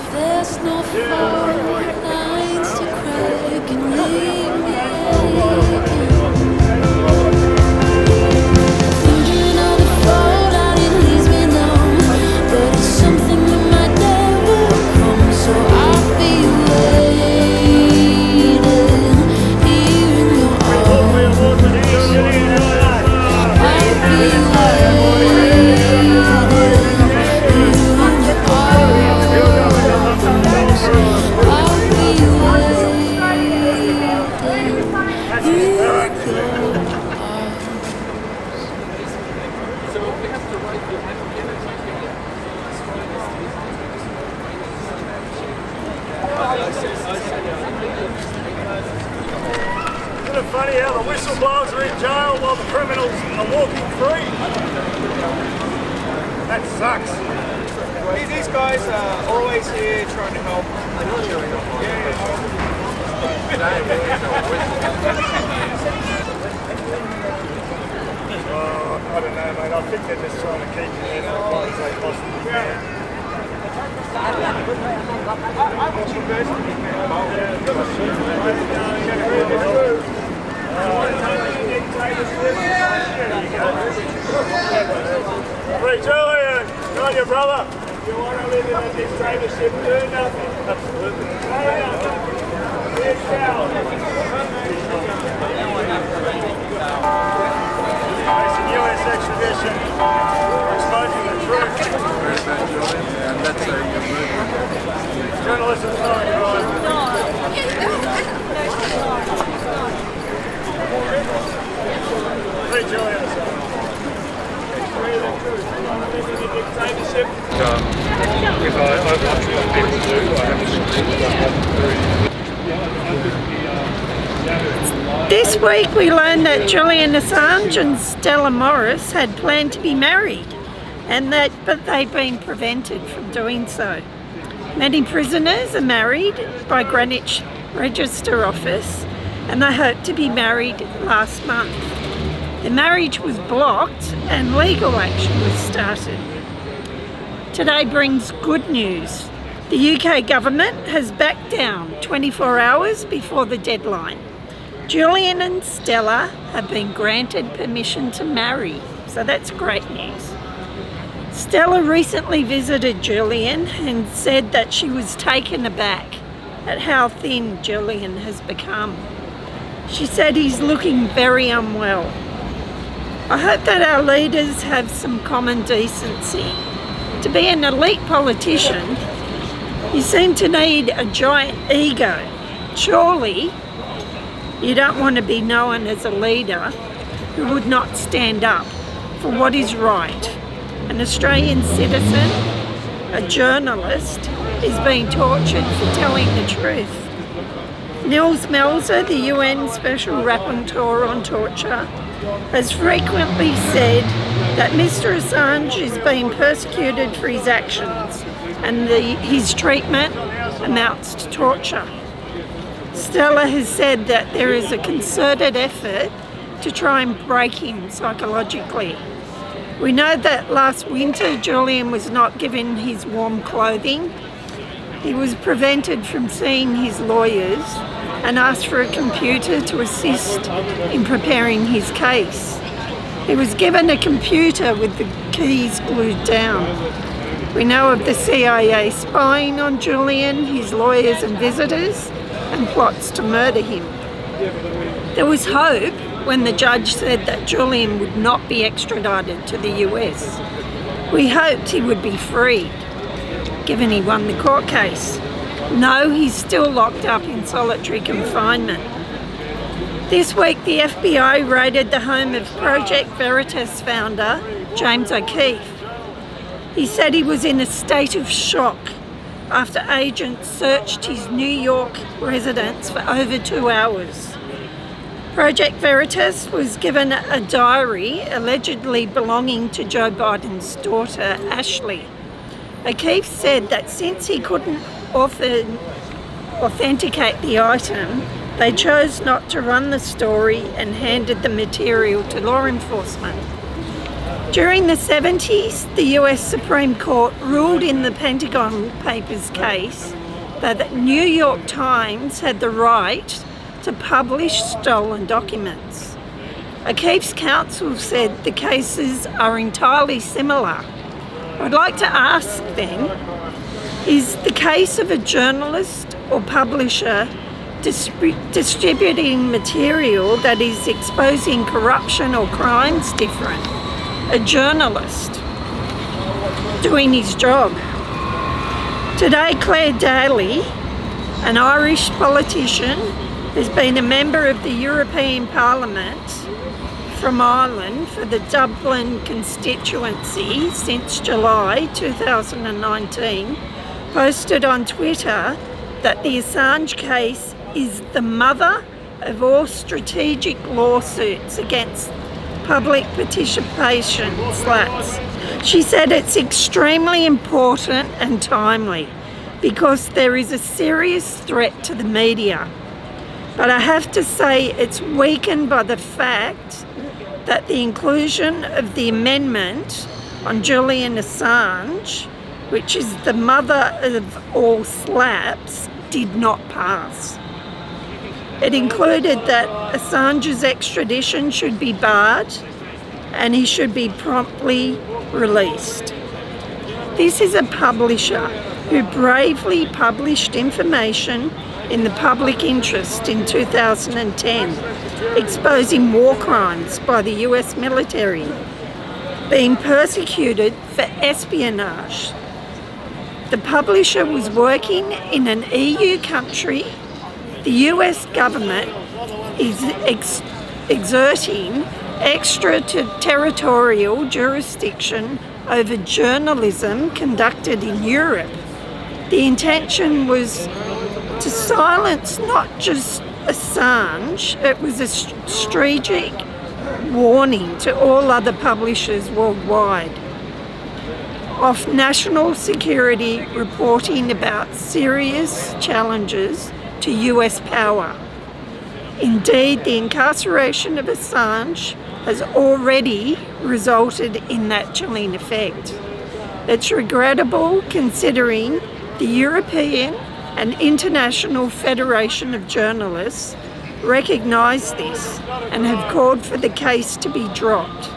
There's no fault lines to crack and leave me aching. Thinking of the fallout, it leaves me numb, but it's something that might never come. So I'll be waiting here in your arms. I'll be waiting. Isn't it funny how the whistleblowers are in jail while the criminals are walking free? That sucks. These guys are always here trying to help. I don't know, mate. I think they're just trying to keep you in as long as they possibly can. Hey, Julian, you on your brother? You want to live in a dictatorship, do nothing. Absolutely. Be a coward. Facing US extradition, exposing the truth. And that's a good movie. Journalism is not a crime. Free Julian Assange. Dictatorship. If I watch what people do, I haven't. This week we learned that Julian Assange and Stella Morris had planned to be married, but they've been prevented from doing so. Many prisoners are married by Greenwich Register Office, and they hope to be married last month. The marriage was blocked and legal action was started. Today brings good news. The UK government has backed down 24 hours before the deadline. Julian and Stella have been granted permission to marry, so that's great news. Stella recently visited Julian and said that she was taken aback at how thin Julian has become. She said he's looking very unwell. I hope that our leaders have some common decency. To be an elite politician, you seem to need a giant ego. Surely, you don't want to be known as a leader who would not stand up for what is right. An Australian citizen, a journalist, is being tortured for telling the truth. Nils Melzer, the UN Special Rapporteur on Torture, has frequently said that Mr Assange is being persecuted for his actions and his treatment amounts to torture. Stella has said that there is a concerted effort to try and break him psychologically. We know that last winter Julian was not given his warm clothing. He was prevented from seeing his lawyers and asked for a computer to assist in preparing his case. He was given a computer with the keys glued down. We know of the CIA spying on Julian, his lawyers and visitors, and plots to murder him. There was hope when the judge said that Julian would not be extradited to the US. We hoped he would be freed, given he won the court case. No, he's still locked up in solitary confinement. This week, the FBI raided the home of Project Veritas founder, James O'Keefe. He said he was in a state of shock after agents searched his New York residence for over 2 hours. Project Veritas was given a diary allegedly belonging to Joe Biden's daughter, Ashley. O'Keefe said that since he couldn't authenticate the item, they chose not to run the story and handed the material to law enforcement. During the 70s, the US Supreme Court ruled in the Pentagon Papers case that the New York Times had the right to publish stolen documents. O'Keefe's counsel said the cases are entirely similar. I'd like to ask then, is the case of a journalist or publisher distributing material that is exposing corruption or crimes different? A journalist doing his job. Today, Claire Daly, an Irish politician who's been a member of the European Parliament from Ireland for the Dublin constituency since July 2019, posted on Twitter that the Assange case is the mother of all strategic lawsuits against public participation slats. She said it's extremely important and timely because there is a serious threat to the media. But I have to say it's weakened by the fact that the inclusion of the amendment on Julian Assange, which is the mother of all slaps, did not pass. It included that Assange's extradition should be barred and he should be promptly released. This is a publisher who bravely published information in the public interest in 2010, exposing war crimes by the US military, being persecuted for espionage. The publisher was working in an EU country. The US government is exerting extraterritorial jurisdiction over journalism conducted in Europe. The intention was to silence not just Assange, it was a strategic warning to all other publishers worldwide. off national security reporting about serious challenges to US power. Indeed, the incarceration of Assange has already resulted in that chilling effect. It's regrettable considering the European and International Federation of Journalists recognise this and have called for the case to be dropped.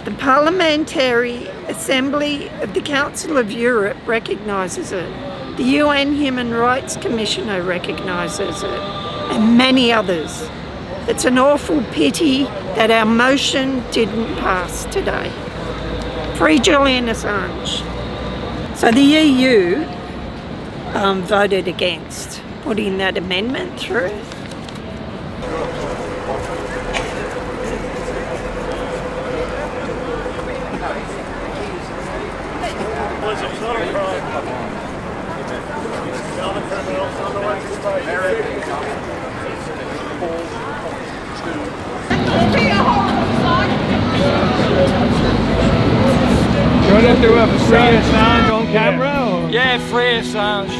The Parliamentary Assembly of the Council of Europe recognises it. The UN Human Rights Commissioner recognises it, and many others. It's an awful pity that our motion didn't pass today. Free Julian Assange. So the EU voted against putting that amendment through. It's not a crime. The other criminals on the way to Spain. You want to do a free Assange on camera? Or? Yeah, free Assange.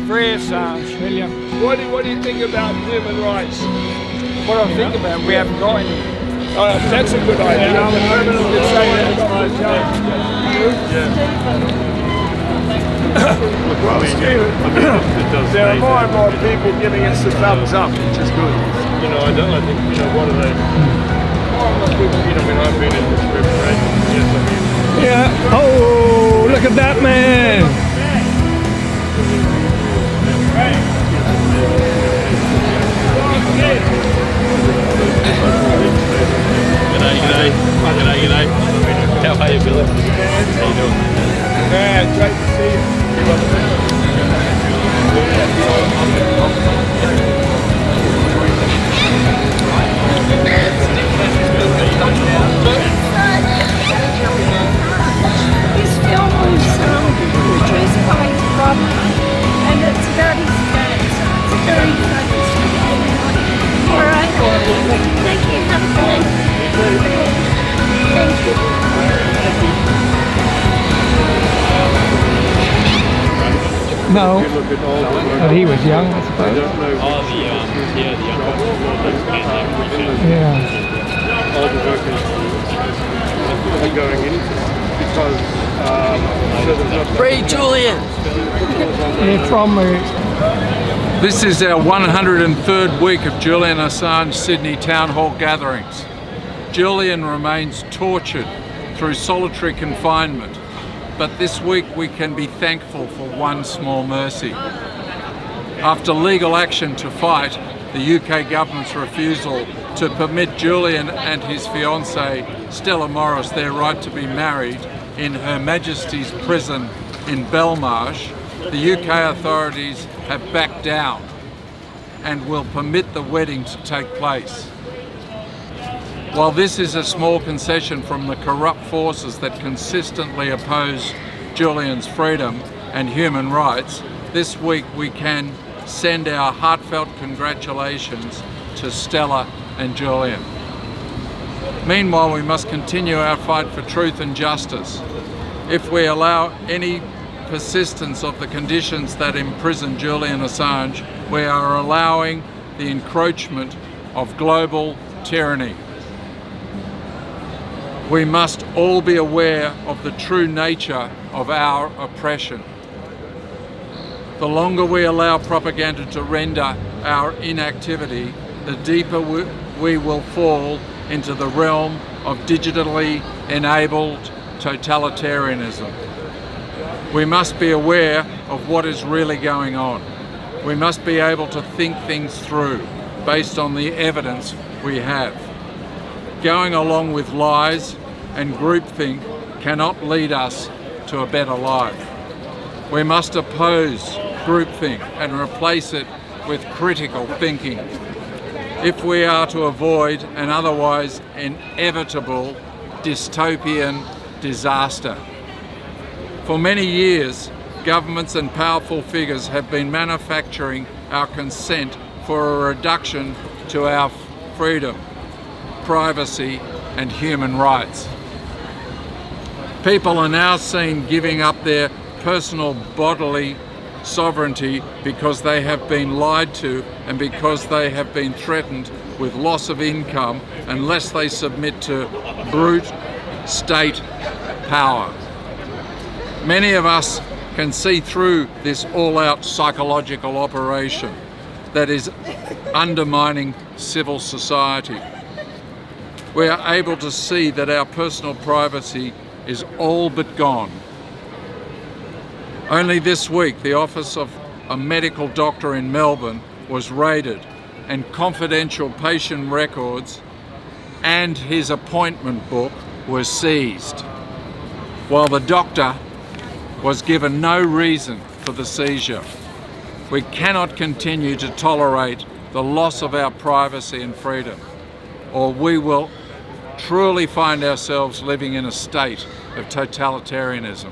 Free Assange. William. What do you think about human rights? What do I think about? We haven't got any. Oh, that's a good idea. There are more and more people giving us the thumbs up, which is good. You know, I think, one of the more and more people, when I've been in this group for 8 years, I mean. Yeah. Oh, look at that man. G'day. How are you, Billy? How you doing? Yeah, great to see you. This film was produced by Rob, and it's about his dad, so it's very funny. All right. Thank you. Have a good day. Thank you. No, but he was young, I suppose. Oh, the young Yeah. All the workers are going in because Free Julian. Yeah, from This is our 103rd week of Julian Assange Sydney Town Hall gatherings. Julian remains tortured through solitary confinement, but this week we can be thankful for one small mercy. After legal action to fight the UK government's refusal to permit Julian and his fiancée Stella Morris their right to be married in Her Majesty's prison in Belmarsh, the UK authorities have backed down and will permit the wedding to take place. While this is a small concession from the corrupt forces that consistently oppose Julian's freedom and human rights, this week we can send our heartfelt congratulations to Stella and Julian. Meanwhile, we must continue our fight for truth and justice. If we allow any persistence of the conditions that imprison Julian Assange, we are allowing the encroachment of global tyranny. We must all be aware of the true nature of our oppression. The longer we allow propaganda to render our inactivity, the deeper we will fall into the realm of digitally enabled totalitarianism. We must be aware of what is really going on. We must be able to think things through based on the evidence we have. Going along with lies and groupthink cannot lead us to a better life. We must oppose groupthink and replace it with critical thinking if we are to avoid an otherwise inevitable dystopian disaster. For many years, governments and powerful figures have been manufacturing our consent for a reduction to our freedom, privacy, and human rights. People are now seen giving up their personal bodily sovereignty because they have been lied to and because they have been threatened with loss of income unless they submit to brute state power. Many of us can see through this all-out psychological operation that is undermining civil society. We are able to see that our personal privacy is all but gone. Only this week, the office of a medical doctor in Melbourne was raided and confidential patient records and his appointment book were seized, while the doctor was given no reason for the seizure. We cannot continue to tolerate the loss of our privacy and freedom, or we will truly find ourselves living in a state of totalitarianism.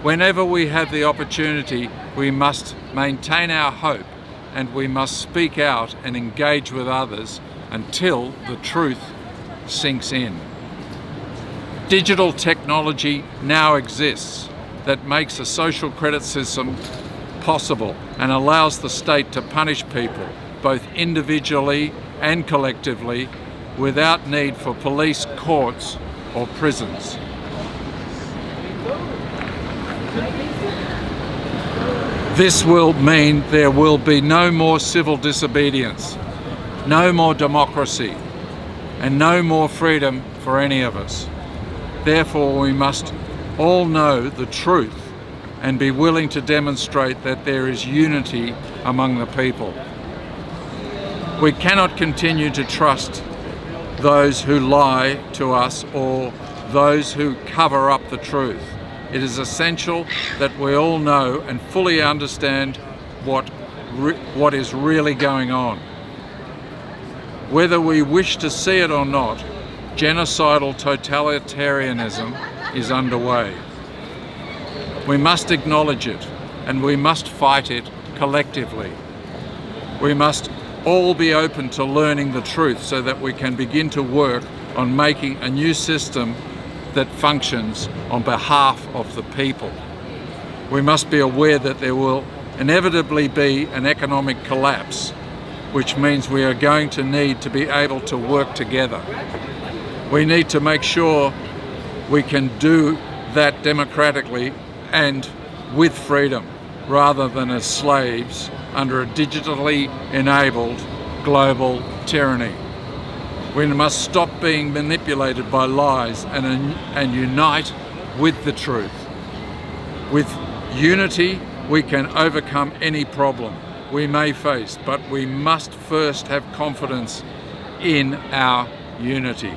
Whenever we have the opportunity, we must maintain our hope and we must speak out and engage with others until the truth sinks in. Digital technology now exists that makes a social credit system possible and allows the state to punish people, both individually and collectively, without need for police, courts, or prisons. This will mean there will be no more civil disobedience, no more democracy, and no more freedom for any of us. Therefore, we must all know the truth and be willing to demonstrate that there is unity among the people. We cannot continue to trust those who lie to us or those who cover up the truth. It is essential that we all know and fully understand what is really going on. Whether we wish to see it or not, genocidal totalitarianism is underway. We must acknowledge it and we must fight it collectively. We must all be open to learning the truth so that we can begin to work on making a new system that functions on behalf of the people. We must be aware that there will inevitably be an economic collapse, which means we are going to need to be able to work together. We need to make sure we can do that democratically and with freedom, rather than as slaves under a digitally enabled global tyranny. We must stop being manipulated by lies and unite with the truth. With unity, we can overcome any problem we may face, but we must first have confidence in our unity.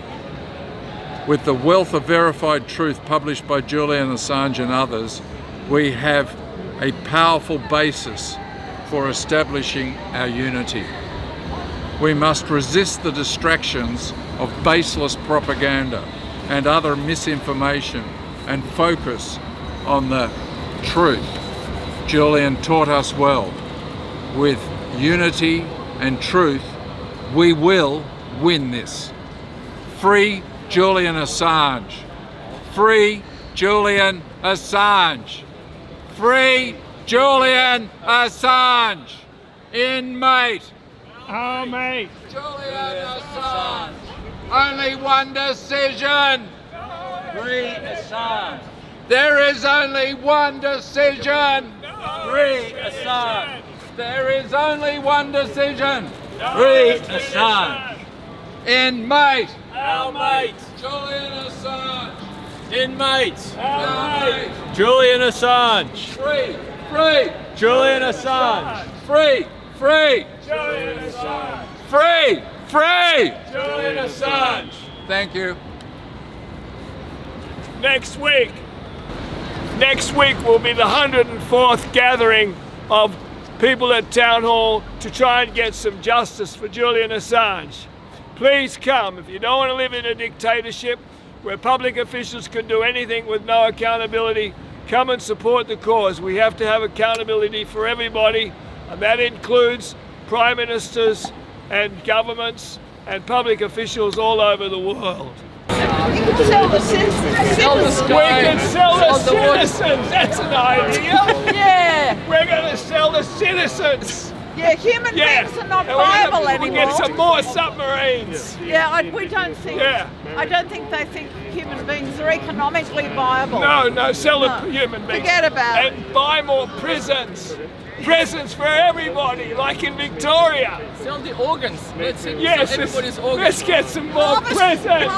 With the wealth of verified truth published by Julian Assange and others, we have a powerful basis for establishing our unity. We must resist the distractions of baseless propaganda and other misinformation and focus on the truth. Julian taught us well. With unity and truth, we will win this. Free Julian Assange. Free Julian Assange. Free Julian Assange. Inmate. Our mate. Julian Assange. Only one decision. Free Assange. There is only one decision. Free Assange. There is only one decision. Free Assange. Inmate. Our mate. Julian Assange. Inmates. Our mate. Julian Assange. Free. Free. Julian Assange. Free. Free. Julian Assange. Free. Free. Julian Assange. Thank you. Next week will be the 104th gathering of people at Town Hall to try and get some justice for Julian Assange. Please come. If you don't want to live in a dictatorship where public officials can do anything with no accountability, come and support the cause. We have to have accountability for everybody, and that includes prime ministers and governments and public officials all over the world. You can sell the citizens. We can sell the citizens. That's an idea. Yeah. We're going to sell the citizens. Yeah, human beings are not And we're viable gonna anymore. get some more submarines. Yeah, we don't think. Yeah. I don't think they think human beings are economically viable. No, sell the human beings. Forget about it. And buy more prisons. Prisons for everybody, like in Victoria. Sell the organs. Let's sell Yes, everybody's organs. let's get some more prisons.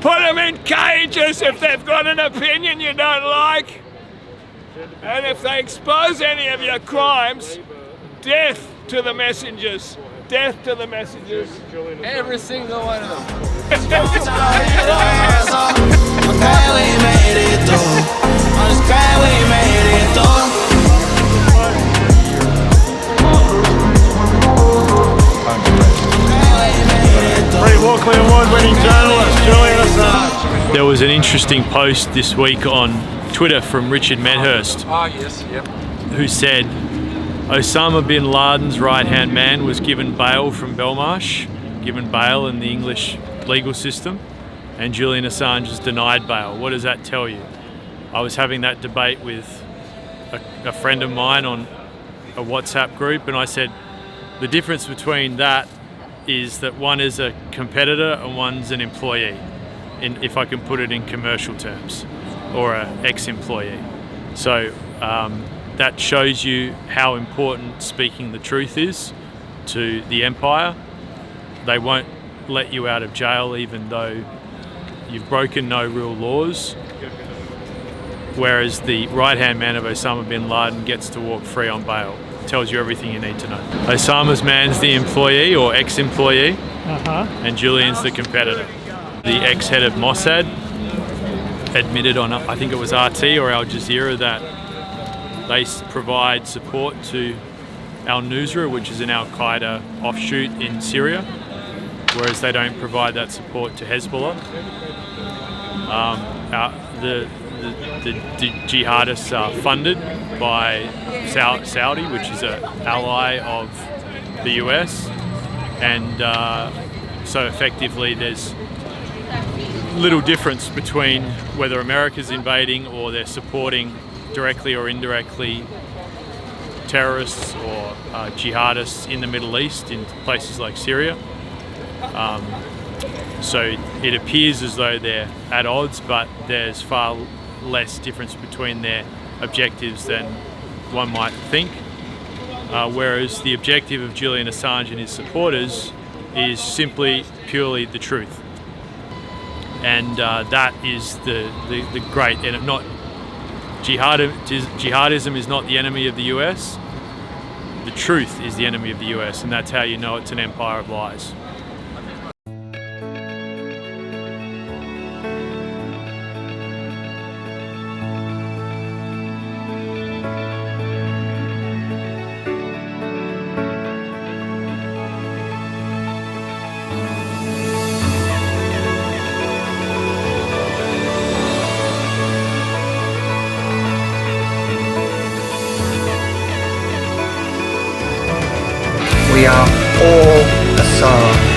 Put them in cages if they've got an opinion you don't like. And if they expose any of your crimes, death to the messengers. Death to the messengers. Every single one of them. I'm glad we made it through. I'm just glad we made it through. Walkley Award-winning journalist Julian Assange. There was an interesting post this week on Twitter from Richard Medhurst, Ah, yes, yep. who said Osama bin Laden's right-hand man was given bail from Belmarsh, given bail in the English legal system, and Julian Assange is denied bail. What does that tell you? I was having that debate with a friend of mine on a WhatsApp group, and I said the difference between that is that one is a competitor and one's an employee, if I can put it in commercial terms, or an ex-employee. So that shows you how important speaking the truth is to the empire. They won't let you out of jail even though you've broken no real laws, whereas the right-hand man of Osama bin Laden gets to walk free on bail. Tells you everything you need to know. Osama's man's the employee or ex-employee, and Julian's the competitor. The ex-head of Mossad admitted on, I think it was RT or Al Jazeera, that they provide support to al-Nusra, which is an Al-Qaeda offshoot in Syria, whereas they don't provide that support to Hezbollah. The jihadists are funded by Saudi, which is an ally of the US, and so effectively there's little difference between whether America's invading or they're supporting directly or indirectly terrorists or jihadists in the Middle East, in places like Syria. So it appears as though they're at odds, but there's far less difference between their objectives than one might think. Whereas the objective of Julian Assange and his supporters is simply purely the truth. And that is the great, and not jihadism is not the enemy of the US. The truth is the enemy of the US, and that's how you know it's an empire of lies. We are all Assange.